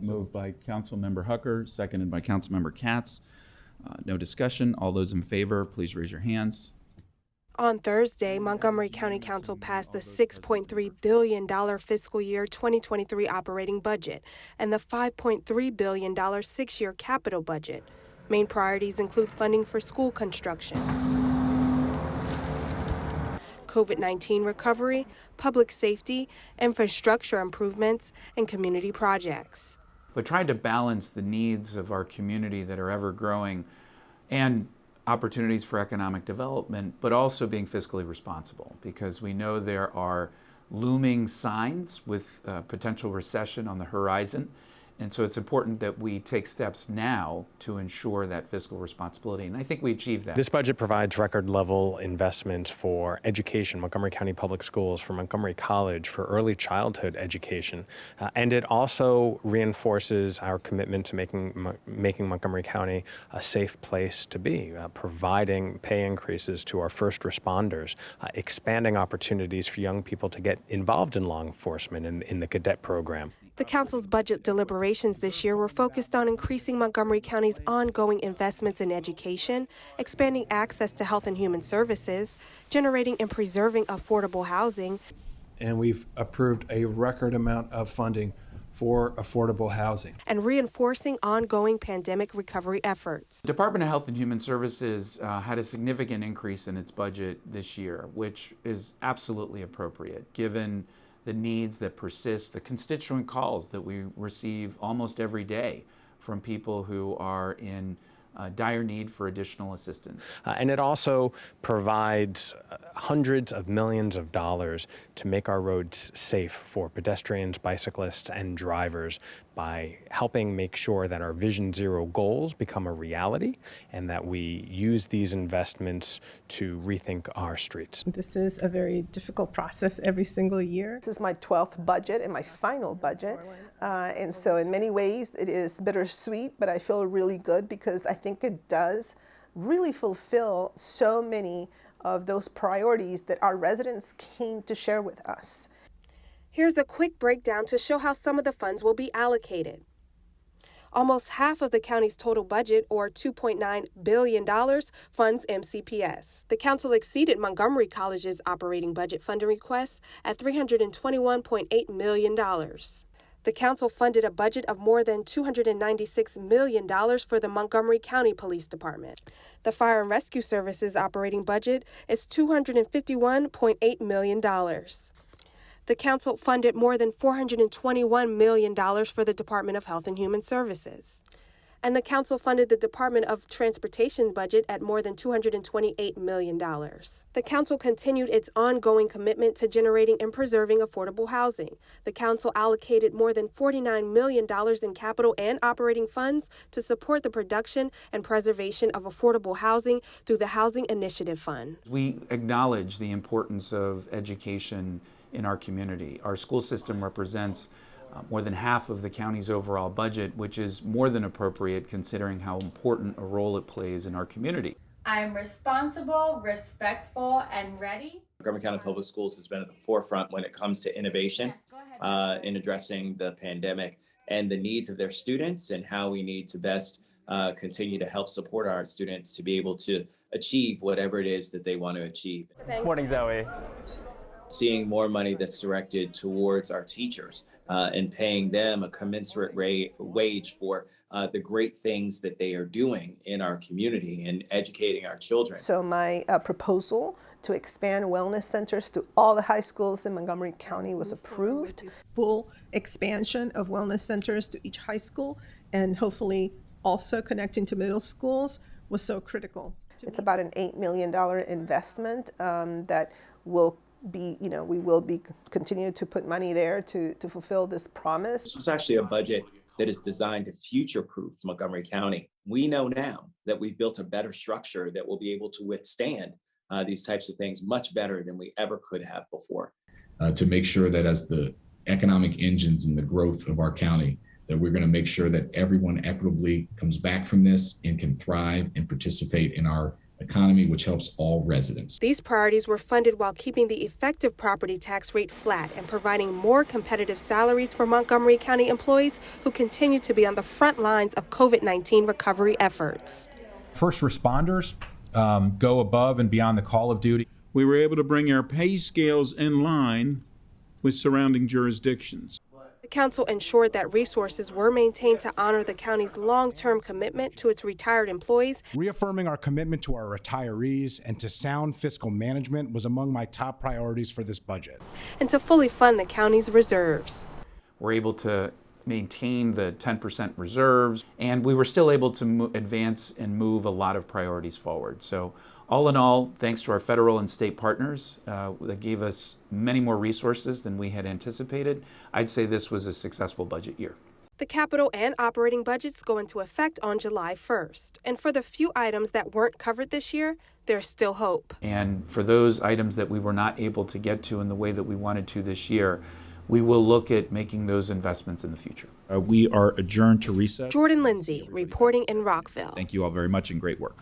Moved by Councilmember Hucker, seconded by Councilmember Katz. No discussion. All those in favor, please raise your hands. On Thursday, Montgomery County Council passed the $6.3 billion fiscal year 2023 operating budget and the $5.3 billion six-year capital budget. Main priorities include funding for school construction, COVID-19 recovery, public safety, infrastructure improvements, and community projects. But trying to balance the needs of our community that are ever growing and opportunities for economic development, but also being fiscally responsible, because we know there are looming signs with potential recession on the horizon. And so it's important that we take steps now to ensure that fiscal responsibility. And I think we achieved that. This budget provides record level investments for education, Montgomery County Public Schools, for Montgomery College, for early childhood education. And it also reinforces our commitment to making Montgomery County a safe place to be, providing pay increases to our first responders, expanding opportunities for young people to get involved in law enforcement in the cadet program. The council's budget deliberations this year were focused on increasing Montgomery County's ongoing investments in education, expanding access to health and human services, generating and preserving affordable housing. And we've approved a record amount of funding for affordable housing. And reinforcing ongoing pandemic recovery efforts. The Department of Health and Human Services had a significant increase in its budget this year, which is absolutely appropriate given the needs that persist, the constituent calls that we receive almost every day from people who are in dire need for additional assistance. And it also provides hundreds of millions of dollars to make our roads safe for pedestrians, bicyclists, and drivers by helping make sure that our Vision Zero goals become a reality and that we use these investments to rethink our streets. This is a very difficult process every single year. This is my 12th budget and my final budget. And so in many ways it is bittersweet, but I feel really good because I think it does really fulfill so many of those priorities that our residents came to share with us. Here's a quick breakdown to show how some of the funds will be allocated. Almost half of the county's total budget, or $2.9 billion, funds MCPS. The council exceeded Montgomery College's operating budget funding request at $321.8 million. The council funded a budget of more than $296 million for the Montgomery County Police Department. The Fire and Rescue Services operating budget is $251.8 million. The council funded more than $421 million for the Department of Health and Human Services. And the council funded the Department of Transportation budget at more than $228 million. The council continued its ongoing commitment to generating and preserving affordable housing. The council allocated more than $49 million in capital and operating funds to support the production and preservation of affordable housing through the Housing Initiative Fund. We acknowledge the importance of education in our community. Our school system represents more than half of the county's overall budget, which is more than appropriate considering how important a role it plays in our community. I'm responsible, respectful, and ready. Montgomery County Public Schools has been at the forefront when it comes to innovation in addressing the pandemic and the needs of their students and how we need to best continue to help support our students to be able to achieve whatever it is that they want to achieve. Morning, Zoe. Seeing more money that's directed towards our teachers and paying them a commensurate wage for the great things that they are doing in our community and educating our children. So my proposal to expand wellness centers to all the high schools in Montgomery County was approved. Full expansion of wellness centers to each high school and hopefully also connecting to middle schools was so critical. It's about an $8 million investment that will be, we will be continue to put money there to fulfill this promise. This was actually a budget that is designed to future-proof Montgomery County. We know now that we've built a better structure that will be able to withstand these types of things much better than we ever could have before. To make sure that as the economic engines and the growth of our county, that we're going to make sure that everyone equitably comes back from this and can thrive and participate in our economy, which helps all residents. These priorities were funded while keeping the effective property tax rate flat and providing more competitive salaries for Montgomery County employees who continue to be on the front lines of COVID-19 recovery efforts. First responders go above and beyond the call of duty. We were able to bring our pay scales in line with surrounding jurisdictions. The council ensured that resources were maintained to honor the county's long-term commitment to its retired employees. Reaffirming our commitment to our retirees and to sound fiscal management was among my top priorities for this budget. And to fully fund the county's reserves. We're able to maintain the 10% reserves, and we were still able to advance and move a lot of priorities forward. So all in all, thanks to our federal and state partners that gave us many more resources than we had anticipated, I'd say this was a successful budget year. The capital and operating budgets go into effect on July 1st. And for the few items that weren't covered this year, there's still hope. And for those items that we were not able to get to in the way that we wanted to this year, we will look at making those investments in the future. We are adjourned to recess. Jordan Lindsay, reporting in Rockville. Thank you all very much and great work.